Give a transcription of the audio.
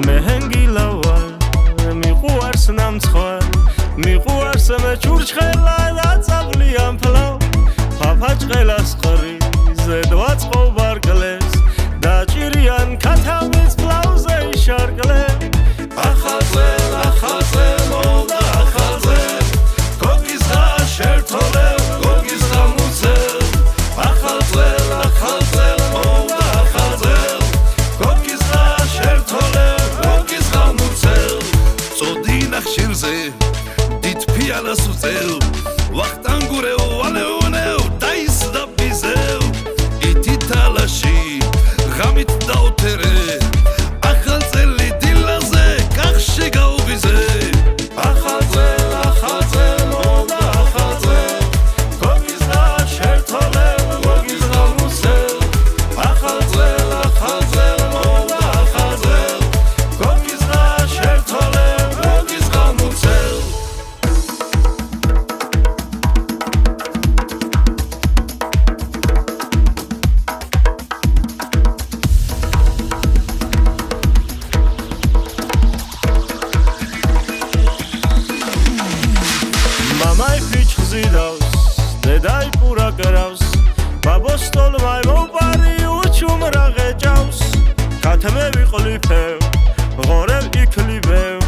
მეჰენგილავა მიყვარს ნამცხვა მიყვარს მე ჩურჩხელა და წაღლიან ფლო ფაფაჭყელას ხრი ზედვაწყო ბარგლეს დაჭირიან ქათავის ფლაუზე იშარგლე ახალზე მოდა ახალზე გოგის და შერთოლე გოგის და მუცე ახალზე მოდა ახალზე გოგის და შერთოლე გოგის და მუცე წოდი ნახშირზე დიდ ფიალას უწევ ვახტანგურეო ალეონეო დაის და ბიზეო ითი თალაში ღამით დაუთერე ახალ წელი დილაზე კახში გაუვიზე ახალზე მოდა ახალზე გოგის და შერთოლე გოგის და მუცე ახალზე მოდა ახალზე გოგის და შერთოლე გოგის და მუცე მამაი ფიჩხზიდავს დედაი პურა კრავს ბაბოს სტოლმაი მოპარი უჩუმრა ღეჭავს ქათმე ვიყლიფევ ღორევ იკლიბევ